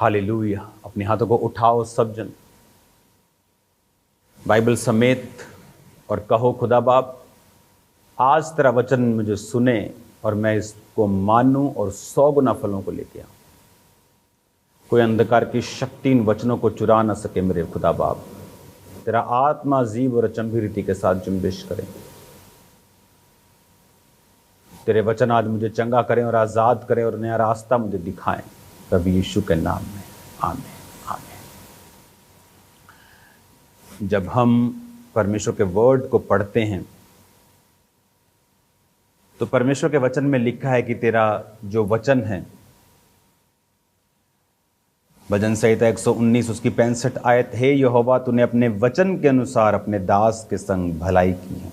Hallelujah. अपने हाथों को उठाओ सब जन, बाइबल समेत, और कहो खुदा बाप, आज तेरा वचन मुझे सुने और मैं इसको मानूं और 100 गुना फलों को लेके आऊं। कोई अंधकार की शक्ति इन वचनों को चुरा ना सके मेरे खुदा बाप। तेरा आत्मा जीव और अचंभी रीति के साथ जुम्बिश करे। तेरे वचन आज मुझे चंगा करें और आज़ाद करें और नया रास्ता मुझे दिखाएं, प्रभु यीशु के नाम में, आमीन आमीन। जब हम परमेश्वर के वर्ड को पढ़ते हैं तो परमेश्वर के वचन में लिखा है कि तेरा जो वचन है, भजन संहिता 119 उसकी 65 आयत, हे यहोवा तूने अपने वचन के अनुसार अपने दास के संग भलाई की है।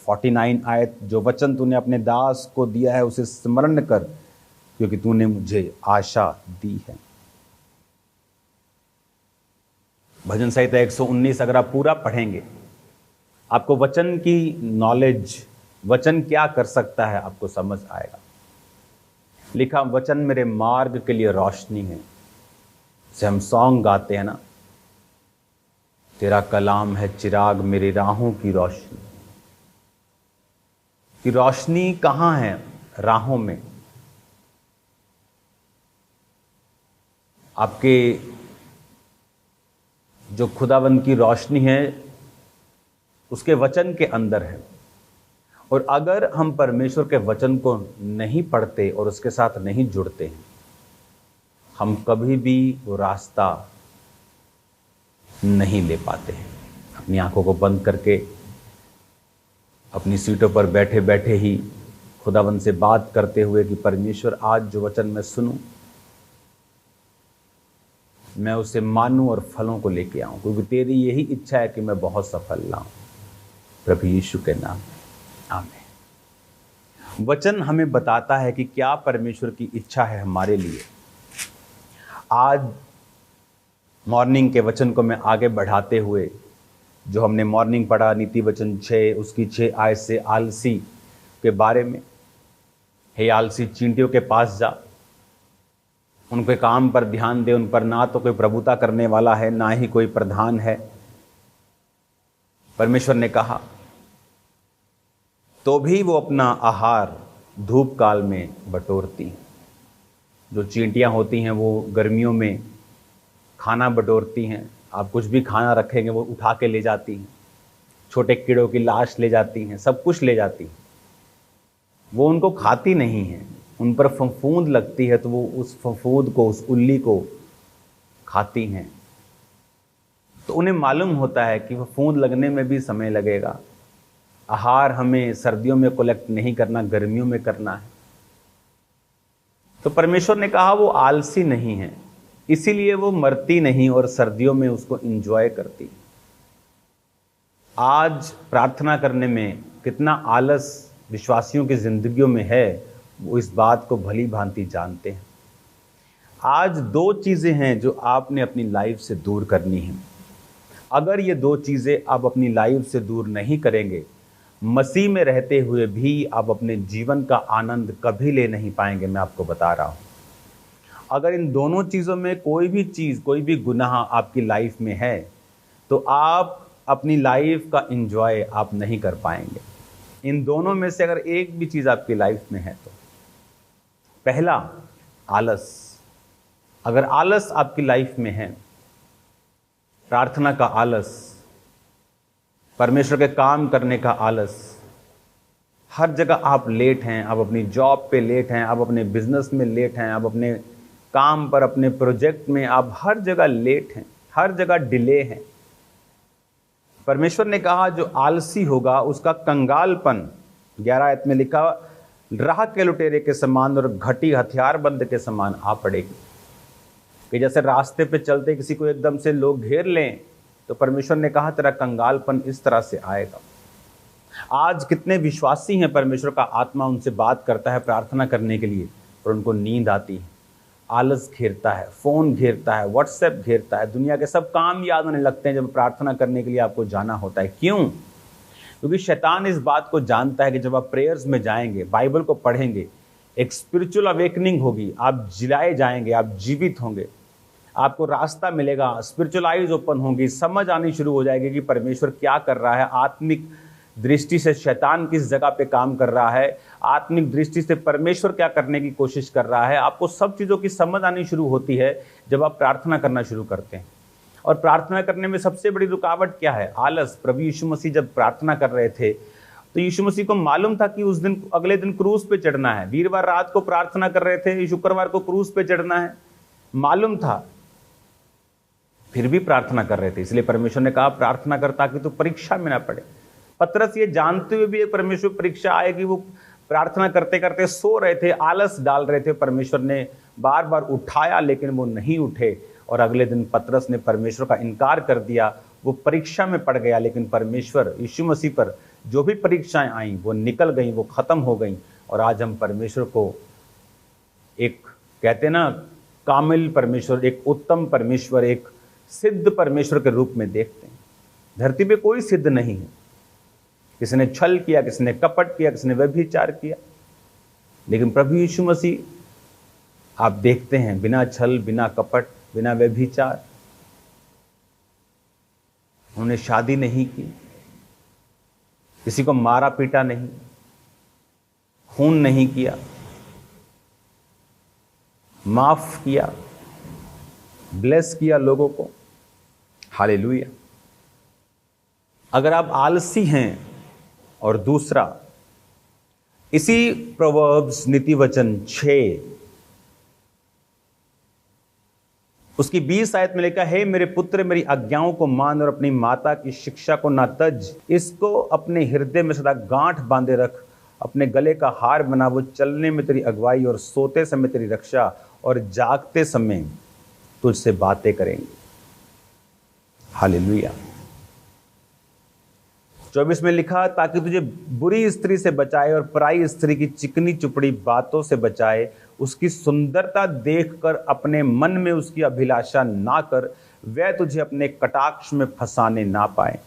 49 आयत, जो वचन तूने अपने दास को दिया है उसे स्मरण कर, क्योंकि तूने मुझे आशा दी है। भजन संहिता 119 अगर आप पूरा पढ़ेंगे, आपको वचन की नॉलेज, वचन क्या कर सकता है, आपको समझ आएगा। लिखा, वचन मेरे मार्ग के लिए रोशनी है। से हम सॉन्ग गाते हैं ना, तेरा कलाम है चिराग मेरी राहों की रोशनी। कि रोशनी कहाँ है? राहों में। आपके जो खुदावंद की रोशनी है उसके वचन के अंदर है। और अगर हम परमेश्वर के वचन को नहीं पढ़ते और उसके साथ नहीं जुड़ते हैं, हम कभी भी वो रास्ता नहीं ले पाते हैं। अपनी आंखों को बंद करके अपनी सीटों पर बैठे बैठे ही खुदावंद से बात करते हुए कि परमेश्वर आज जो वचन मैं सुनूं, मैं उसे मानूं और फलों को लेके आऊं, क्योंकि तेरी यही इच्छा है कि मैं बहुत सफल लाऊं, प्रभु यीशु के नाम में, आमीन। वचन हमें बताता है कि क्या परमेश्वर की इच्छा है हमारे लिए। आज मॉर्निंग के वचन को मैं आगे बढ़ाते हुए, जो हमने मॉर्निंग पढ़ा नीति वचन 6 उसकी 6 आयत से आलसी के बारे में, हे आलसी चींटियों के पास जा, उनके काम पर ध्यान दे, उन पर ना तो कोई प्रभुता करने वाला है ना ही कोई प्रधान है। परमेश्वर ने कहा, तो भी वो अपना आहार धूप काल में बटोरती हैं। जो चींटियां होती हैं वो गर्मियों में खाना बटोरती हैं। आप कुछ भी खाना रखेंगे वो उठा के ले जाती हैं। छोटे कीड़ों की लाश ले जाती हैं, सब कुछ ले जाती हैं। वो उनको खाती नहीं हैं, उन पर फफूंद लगती है तो वो उस फफूंद को, उस उल्ली को खाती हैं। तो उन्हें मालूम होता है कि फफूंद लगने में भी समय लगेगा। आहार हमें सर्दियों में कलेक्ट नहीं करना, गर्मियों में करना है। तो परमेश्वर ने कहा वो आलसी नहीं है, इसीलिए वो मरती नहीं और सर्दियों में उसको एंजॉय करती। आज प्रार्थना करने में कितना आलस विश्वासियों की जिंदगियों में है, वो इस बात को भली भांति जानते हैं। आज 2 चीजें हैं जो आपने अपनी लाइफ से दूर करनी है। अगर ये 2 चीजें आप अपनी लाइफ से दूर नहीं करेंगे, मसीह में रहते हुए भी आप अपने जीवन का आनंद कभी ले नहीं पाएंगे। मैं आपको बता रहा हूं, अगर इन दोनों चीजों में कोई भी चीज, कोई भी गुनाह आपकी लाइफ में है, तो आप अपनी लाइफ का एंजॉय आप नहीं कर पाएंगे। इन दोनों में से अगर एक भी चीज आपकी लाइफ में है तो पहला, आलस। अगर आलस आपकी लाइफ में है, प्रार्थना का आलस, परमेश्वर के काम करने का आलस, हर जगह आप लेट हैं, आप अपनी जॉब पे लेट हैं, आप अपने बिजनेस में लेट हैं, आप अपने काम पर, अपने प्रोजेक्ट में, आप हर जगह लेट हैं, हर जगह डिले हैं। परमेश्वर ने कहा जो आलसी होगा उसका कंगालपन, 11 आयत में लिखा, राह के लुटेरे के समान और घटी हथियारबंद के समान आ पड़ेगी। कि जैसे रास्ते पे चलते किसी को एकदम से लोग घेर लें, तो परमेश्वर ने कहा तेरा कंगालपन इस तरह से आएगा। आज कितने विश्वासी हैं, परमेश्वर का आत्मा उनसे बात करता है प्रार्थना करने के लिए, और उनको नींद आती है, आलस घेरता है, फोन घेरता है, व्हाट्सएप घेरता है, दुनिया के सब काम याद आने लगते हैं जब प्रार्थना करने के लिए आपको जाना होता है। क्यों? क्योंकि शैतान इस बात को जानता है कि जब आप प्रेयर्स में जाएंगे, बाइबल को पढ़ेंगे, एक स्पिरिचुअल अवेकनिंग होगी, आप जिलाए जाएंगे, आप जीवित होंगे, आपको रास्ता मिलेगा, स्पिरिचुअल आइज ओपन होंगी, समझ आनी शुरू हो जाएगी कि परमेश्वर क्या कर रहा है, आत्मिक दृष्टि से शैतान किस जगह पे काम कर रहा है, आत्मिक दृष्टि से परमेश्वर क्या करने की कोशिश कर रहा है। आपको सब चीज़ों की समझ आनी शुरू होती है जब आप प्रार्थना करना शुरू करते हैं। और प्रार्थना करने में सबसे बड़ी रुकावट क्या है? आलस। प्रभु यीशु मसीह जब प्रार्थना कर रहे थे तो यीशु मसीह को मालूम था कि उस दिन, अगले दिन क्रूस पे चढ़ना है। वीरवार रात को प्रार्थना कर रहे थे, शुक्रवार को क्रूस पे चढ़ना है, मालूम था, फिर भी प्रार्थना कर रहे थे। इसलिए परमेश्वर ने कहा प्रार्थना कर ताकि तू परीक्षा में ना पड़े। पतरस ये जानते हुए भी एक परमेश्वर परीक्षा आएगी, वो प्रार्थना करते करते सो रहे थे, आलस डाल रहे थे। परमेश्वर ने बार बार उठाया लेकिन वो नहीं उठे, और अगले दिन पतरस ने परमेश्वर का इनकार कर दिया, वो परीक्षा में पड़ गया। लेकिन परमेश्वर यीशु मसीह पर जो भी परीक्षाएं आई वो निकल गई, वो खत्म हो गई। और आज हम परमेश्वर को एक, कहते ना, कामिल परमेश्वर, एक उत्तम परमेश्वर, एक सिद्ध परमेश्वर के रूप में देखते हैं। धरती पे कोई सिद्ध नहीं है। किसी ने छल किया, किसी ने कपट किया, किसी ने व्यभिचार किया, लेकिन प्रभु यीशु मसीह आप देखते हैं बिना छल, बिना कपट, बिना व्यभिचार, उन्होंने शादी नहीं की, किसी को मारा पीटा नहीं, खून नहीं किया, माफ किया, ब्लेस किया लोगों को। हालेलुया। अगर आप आलसी हैं, और दूसरा इसी प्रोवर्ब्स नीति वचन 6 उसकी 20 आयत में लिखा है, मेरे पुत्र मेरी आज्ञाओं को मान और अपनी माता की शिक्षा को ना तज, इसको अपने हृदय में सदा गांठ बांधे रख, अपने गले का हार बना, वो चलने में तेरी अगुवाई और सोते समय तेरी रक्षा और जागते समय तुझसे बातें करेंगे। हालेलुया। 24 में लिखा, ताकि तुझे बुरी स्त्री से बचाए और पराई स्त्री की चिकनी चुपड़ी बातों से बचाए, उसकी सुंदरता देखकर अपने मन में उसकी अभिलाषा ना कर, वह तुझे अपने कटाक्ष में फंसाने ना पाए।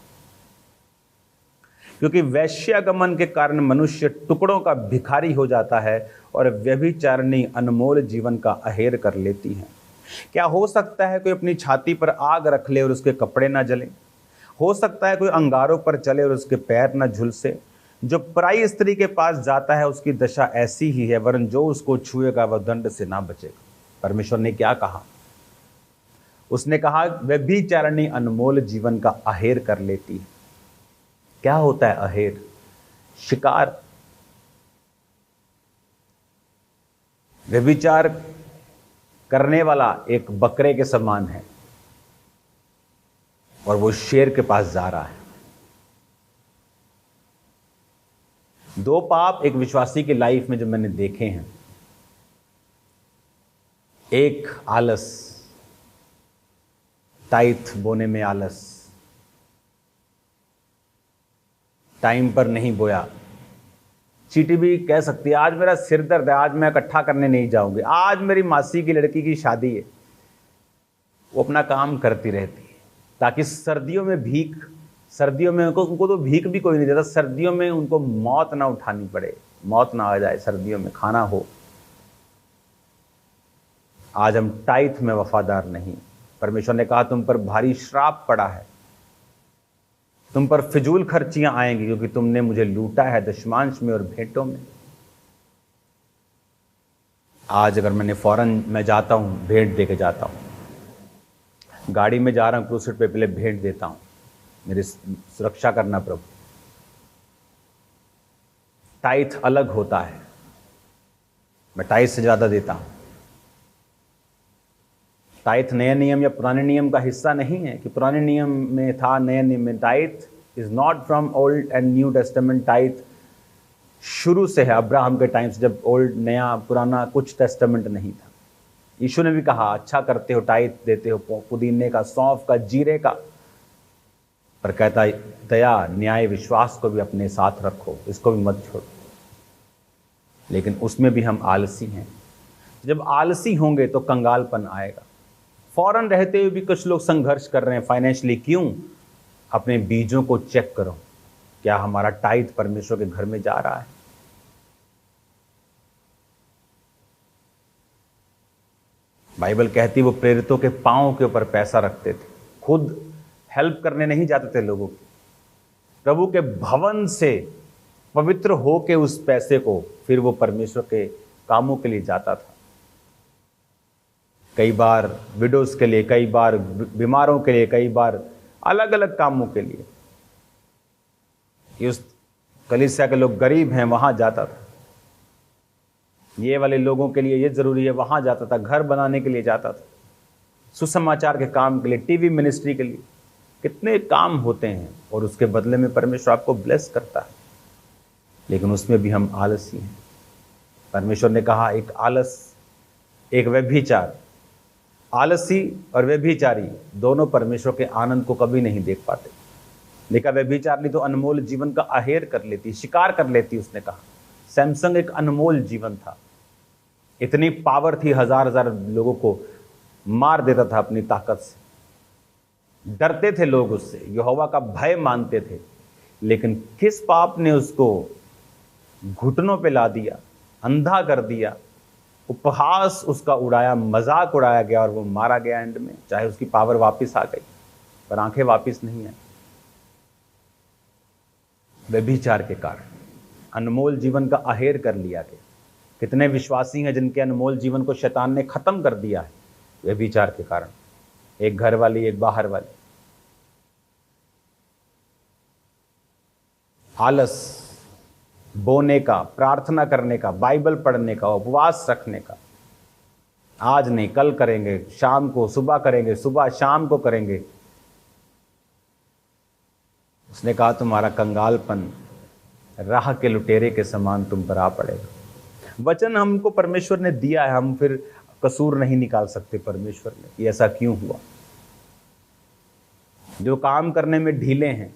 क्योंकि वैश्यागमन के कारण मनुष्य टुकड़ों का भिखारी हो जाता है और व्यभिचारिणी अनमोल जीवन का अहेर कर लेती है। क्या हो सकता है कोई अपनी छाती पर आग रख ले और उसके कपड़े ना जलें? हो सकता है कोई अंगारों पर चले और उसके पैर न झुलसे? जो पराई स्त्री के पास जाता है उसकी दशा ऐसी ही है, वरन जो उसको छुएगा वह दंड से ना बचेगा। परमेश्वर ने क्या कहा? उसने कहा व्यभिचारिणी अनमोल जीवन का अहेर कर लेती है। क्या होता है अहेर? शिकार। व्यभिचार करने वाला एक बकरे के समान है और वो शेर के पास जा रहा है। दो पाप एक विश्वासी की लाइफ में जो मैंने देखे हैं, एक आलस, टाइथ बोने में आलस, टाइम पर नहीं बोया। चीटी भी कह सकती है आज मेरा सिर दर्द है, आज मैं इकट्ठा करने नहीं जाऊंगी, आज मेरी मासी की लड़की की शादी है। वो अपना काम करती रहती है ताकि सर्दियों में सर्दियों में उनको तो भीख भी कोई नहीं देता, सर्दियों में उनको मौत ना उठानी पड़े, मौत ना आ जाए, सर्दियों में खाना हो। आज हम टाइथ में वफादार नहीं। परमेश्वर ने कहा तुम पर भारी श्राप पड़ा है, तुम पर फिजूल खर्चियां आएंगी, क्योंकि तुमने मुझे लूटा है दशमांश में और भेंटों में। आज अगर मैंने फौरन मैं जाता हूं, भेंट दे के जाता हूं, गाड़ी में जा रहा हूं क्रूज पे, पहले भेंट देता हूं, मेरी सुरक्षा करना प्रभु। टाइथ अलग होता है, मैं टाइथ से ज्यादा देता हूं। टाइथ नया नियम या पुराने नियम का हिस्सा नहीं है कि पुराने नियम में था, नए नियम में। Tithe is not from old and new testament. Tithe शुरू से है, अब्राहम के टाइम से, जब ओल्ड नया पुराना कुछ टेस्टामेंट नहीं था। यीशु ने भी कहा अच्छा करते हो, टाइथ देते हो, पुदीने का, सौंफ का, जीरे का, पर कहता दया, न्याय, विश्वास को भी अपने साथ रखो, इसको भी मत छोड़ो। लेकिन उसमें भी हम आलसी हैं। जब आलसी होंगे तो कंगालपन आएगा। फौरन रहते हुए भी कुछ लोग संघर्ष कर रहे हैं फाइनेंशियली। क्यों? अपने बीजों को चेक करो, क्या हमारा टाइथ परमेश्वर के घर में जा रहा है? बाइबल कहती वो प्रेरितों के पांव के ऊपर पैसा रखते थे, खुद हेल्प करने नहीं जाते थे लोगों की, प्रभु के भवन से पवित्र होके उस पैसे को फिर वो परमेश्वर के कामों के लिए जाता था। कई बार विडोज के लिए, कई बार बीमारों के लिए, कई बार अलग अलग कामों के लिए। उस कलीसिया के लोग गरीब हैं वहां जाता था, ये वाले लोगों के लिए ये जरूरी है वहां जाता था, घर बनाने के लिए जाता था, सुसमाचार के काम के लिए, टीवी मिनिस्ट्री के लिए। कितने काम होते हैं और उसके बदले में परमेश्वर आपको ब्लेस करता है, लेकिन उसमें भी हम आलसी हैं। परमेश्वर ने कहा एक आलस, एक व्यभिचार, आलसी और व्यभिचारी दोनों परमेश्वर के आनंद को कभी नहीं देख पाते। देखा, व्यभिचारिणी तो अनमोल जीवन का आहेर कर लेती, शिकार कर लेती। उसने कहा सैमसंग एक अनमोल जीवन था, इतनी पावर थी, हजार हजार लोगों को मार देता था अपनी ताकत से, डरते थे लोग उससे, यहोवा का भय मानते थे। लेकिन किस पाप ने उसको घुटनों पे ला दिया, अंधा कर दिया, उपहास उसका उड़ाया, मजाक उड़ाया गया और वो मारा गया एंड में। चाहे उसकी पावर वापस आ गई पर आंखें वापस नहीं आई, व्यभिचार के कारण अनमोल जीवन का आहेर कर लिया गया। कितने विश्वासी हैं जिनके अनमोल जीवन को शैतान ने खत्म कर दिया है व्यभिचार के कारण, एक घर वाली एक बाहर वाली। आलस, बोने का, प्रार्थना करने का, बाइबल पढ़ने का, उपवास रखने का, आज नहीं कल करेंगे, शाम को सुबह करेंगे, सुबह शाम को करेंगे। उसने कहा तुम्हारा कंगालपन राह के लुटेरे के समान तुम पर आ पड़ेगा। वचन हमको परमेश्वर ने दिया है, हम फिर कसूर नहीं निकाल सकते परमेश्वर ने कि ऐसा क्यों हुआ। जो काम करने में ढीले हैं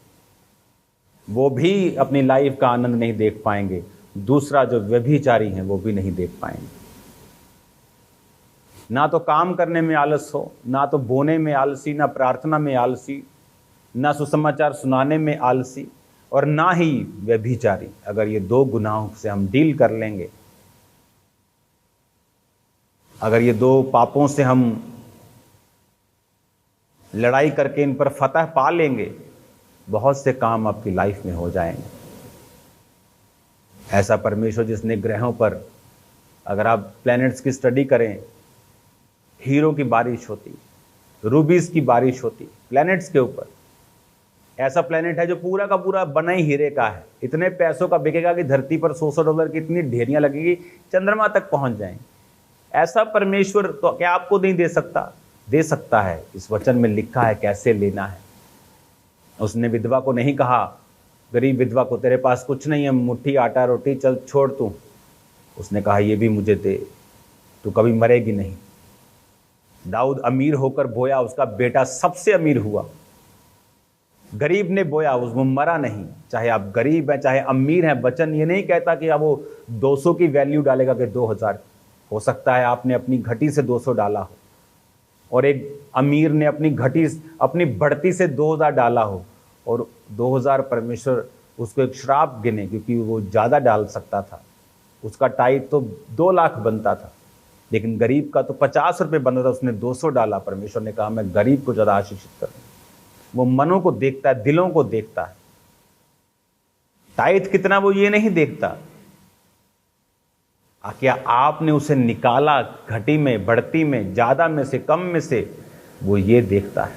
वो भी अपनी लाइफ का आनंद नहीं देख पाएंगे, दूसरा जो व्यभिचारी हैं वो भी नहीं देख पाएंगे। ना तो काम करने में आलस हो, ना तो बोने में आलसी, ना प्रार्थना में आलसी, ना सुसमाचार सुनाने में आलसी, और ना ही व्यभिचारी। अगर ये दो गुनाहों से हम डील कर लेंगे, अगर ये दो पापों से हम लड़ाई करके इन पर फतह पा लेंगे, बहुत से काम आपकी लाइफ में हो जाएंगे। ऐसा परमेश्वर जिसने ग्रहों पर, अगर आप प्लैनेट्स की स्टडी करें, हीरो की बारिश होती, रूबीज की बारिश होती प्लैनेट्स के ऊपर। ऐसा प्लैनेट है जो पूरा का पूरा बना ही हीरे का है, इतने पैसों का बिकेगा कि धरती पर $100 की इतनी ढेरियां लगेगी, चंद्रमा तक पहुंच जाएंगे। ऐसा परमेश्वर तो क्या आपको नहीं दे सकता? दे सकता है। इस वचन में लिखा है कैसे लेना है। उसने विधवा को नहीं कहा, गरीब विधवा को, तेरे पास कुछ नहीं है, मुट्ठी आटा रोटी, चल छोड़ तू। उसने कहा ये भी मुझे दे, तू कभी मरेगी नहीं। दाऊद अमीर होकर बोया, उसका बेटा सबसे अमीर हुआ। गरीब ने बोया, वो मरा नहीं। चाहे आप गरीब हैं चाहे अमीर हैं, वचन ये नहीं कहता कि अब वो 200 की वैल्यू डालेगा कि 2000। हो सकता है आपने अपनी घटी से 200 डाला हो और एक अमीर ने अपनी घटी, अपनी बढ़ती से 2000 डाला हो, और 2000 परमेश्वर उसको एक श्राप गिने क्योंकि वो ज़्यादा डाल सकता था। उसका टाइट तो 2 लाख बनता था, लेकिन गरीब का तो 50 रुपये बनता था, उसने 200 डाला। परमेश्वर ने कहा मैं गरीब को ज़्यादा आशीषित करूँ। वो मनों को देखता है, दिलों को देखता है। टाइट कितना वो ये नहीं देखता, क्या आपने उसे निकाला घटी में, बढ़ती में, ज्यादा में से, कम में से, वो ये देखता है।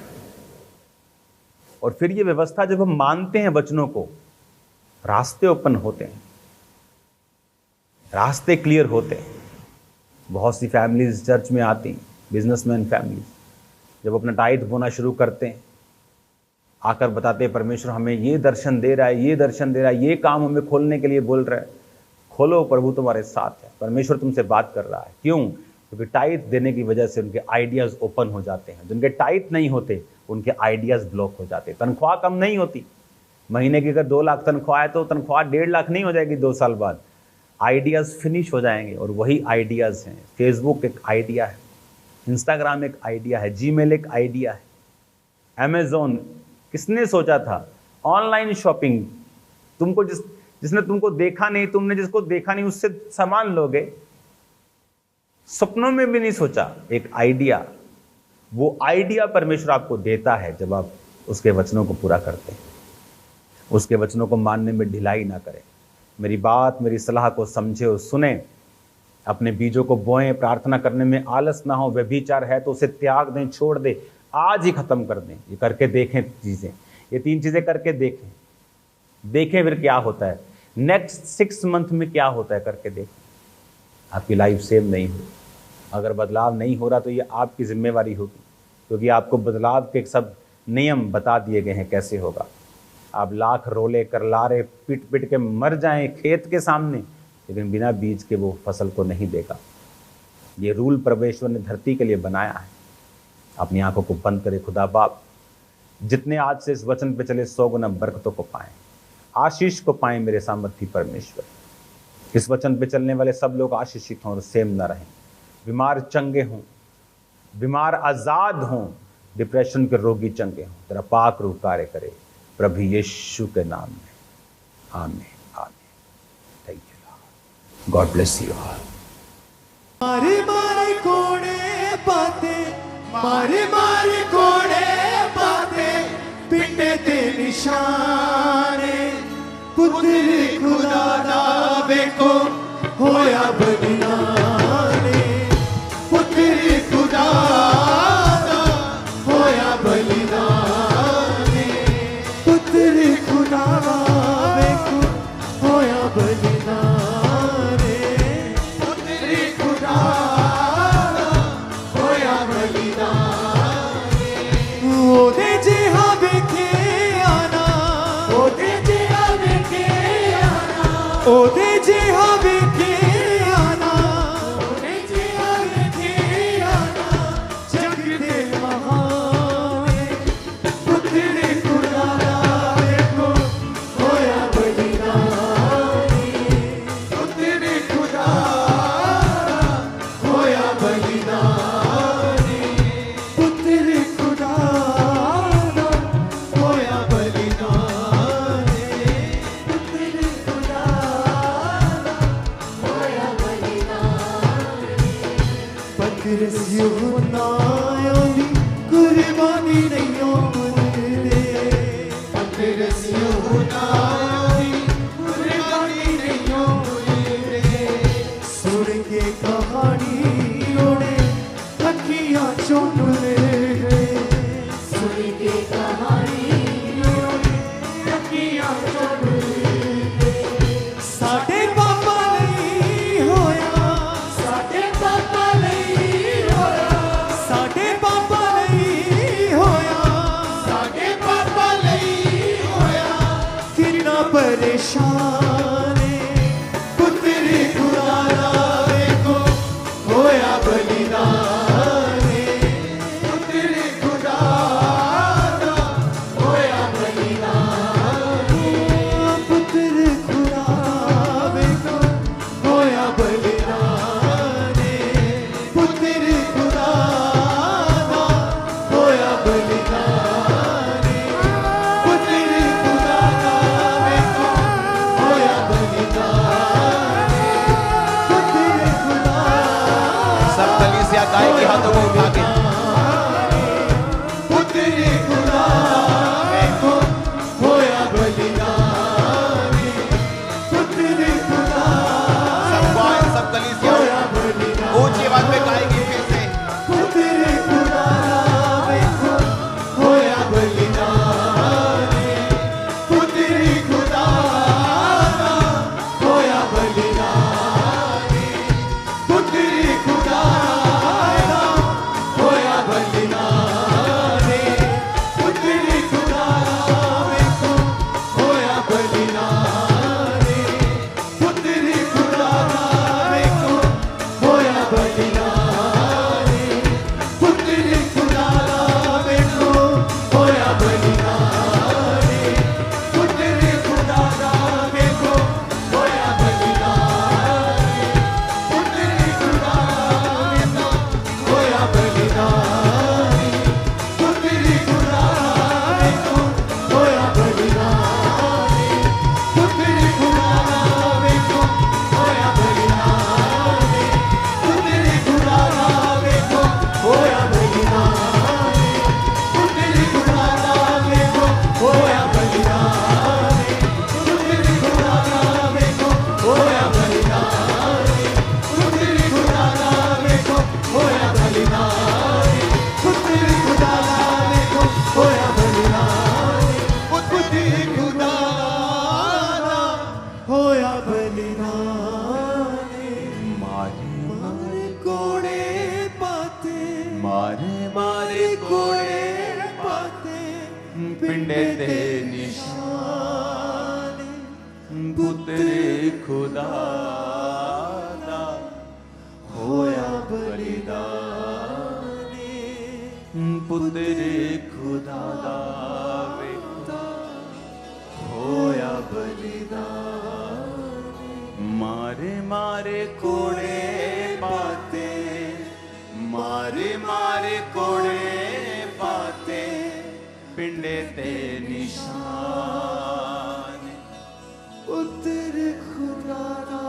और फिर ये व्यवस्था जब हम मानते हैं वचनों को, रास्ते ओपन होते हैं, रास्ते क्लियर होते हैं। बहुत सी फैमिलीज चर्च में आती, बिजनेसमैन फैमिलीज, जब अपना टाइट बोना शुरू करते हैं, आकर बताते हैं परमेश्वर हमें ये दर्शन दे रहा है, ये दर्शन दे रहा है, ये काम हमें खोलने के लिए बोल रहा है। खोलो, प्रभु तुम्हारे साथ है, परमेश्वर तुमसे बात कर रहा है। क्यों? क्योंकि टाइट देने की वजह से उनके आइडियाज ओपन हो जाते हैं। जिनके टाइट नहीं होते उनके आइडियाज ब्लॉक हो जाते हैं। तनख्वाह कम नहीं होती, महीने की अगर 2 लाख तनख्वाह है तो तनख्वाह 1.5 लाख नहीं हो जाएगी 2 साल बाद। आइडियाज फिनिश हो जाएंगे, और वही आइडियाज हैं। फेसबुक एक आइडिया है, इंस्टाग्राम एक आइडिया है, जीमेल एक आइडिया है, अमेजोन, किसने सोचा था? ऑनलाइन शॉपिंग, तुमको जिसने तुमको देखा नहीं, तुमने जिसको देखा नहीं उससे सामान लोगे। सपनों में भी नहीं सोचा। एक आइडिया, वो आइडिया परमेश्वर आपको देता है जब आप उसके वचनों को पूरा करते हैं, उसके वचनों को मानने में ढिलाई ना करें। मेरी बात, मेरी सलाह को समझे और सुने, अपने बीजों को बोएं, प्रार्थना करने में आलस ना हो। व्यभिचार है तो उसे त्याग दें, छोड़ दें, आज ही खत्म कर दें। ये करके देखें चीजें, ये 3 चीजें करके देखें, फिर क्या होता है। नेक्स्ट 6 मंथ में क्या होता है करके देखें। आपकी लाइफ सेम नहीं हो। अगर बदलाव नहीं हो रहा तो ये आपकी जिम्मेवारी होगी, क्योंकि आपको बदलाव के सब नियम बता दिए गए हैं कैसे होगा। आप लाख रोले करलारे पिट पिट के मर जाएं खेत के सामने, लेकिन बिना बीज के वो फसल को नहीं देगा। ये रूल परमेश्वर ने धरती के लिए बनाया है। अपनी आंखों को बंद करें। खुदा बाप, जितने आज से इस वचन पे चले 100 गुना बरकतों को पाएं, आशीष को पाएं मेरे सामर्थी परमेश्वर। इस वचन पे चलने वाले सब लोग आशीषित हों और सेम न रहें। बीमार चंगे हों, बीमार आजाद हों, डिप्रेशन के रोगी चंगे हों। तेरा पाक रूह कार्य करे प्रभु यीशु के नाम में। आमीन, आमीन। Thank you Lord. God bless you all. मारी मारी कोड़े बातें, मारी मारी कोड़े बातें, पिंडे ते निशाने, पुत्र खुदा दा वेखो होया बलिदाने, पुत्र खुदा दा होया बलिदाने, पुत्र खुदा दा वेखो होया बलिदाने, पुत्र खुदा दा होया बलिदाने। ओदे जिहा वेखे आना, ओदे जिहा वेखे आना, ओदे जिहा वेखे आना, ओदे जिहा वेखे आना, जग दे महाने, पुत्र खुदा दा वेखो होया बलिदाने, पुत्र खुदा दा होया बलिदाने, पुत्र खुदा दा होया बलिदाने, पुत्र खुदा दा होया बलिदाने। पतरस यूहन्ना ओदी कुर्बानी नहीं होंदे, पतरस यूहन्ना ओदी कुर्बानी नहीं होंदे। सुन के कहानी ओने अखियां चुंबले, सुन के कहानी ओने अखियां चुंबले। साडे पापा नहीं होया, साडे पापा नहीं होया, साडे पापा नहीं होया, साडे पापा नहीं होया। कितना परेशान है, पुत्र खुदा दा वेखो होया बलिदाने, पुत्र खुदा दा होया बलिदाने, पुत्र खुदा वेखो होया बलिदाने, पुत्र खुदा दा होया बलिदाने, पुत्र खुदा दा वेखो होया बलिदाने, पुत्र खुदा सब कलीसिया गाएगी हाथों को उठा के। पुत्र खुदा वेखो होया बलिदाने, पुत्र खुदा सब गाएं, सब कलीसिया होया बलिदाने, ऊंची आवाज में गाएगी फिर से। पुत्र खुदा वेखो होया बलिदाने, पुत्र खुदा होया बलिदाने, पुत्र खुदा होया मारे कोड़े पाते पिंडे ते निशान पुत्रे खुदा दा होया बलिदान पुत्रे खुदा दा होया बलिदान मारे मारे कोड़े पाते मारे मारे कोड़े पाते पिंडे ते निशान पुत्र खुदा दा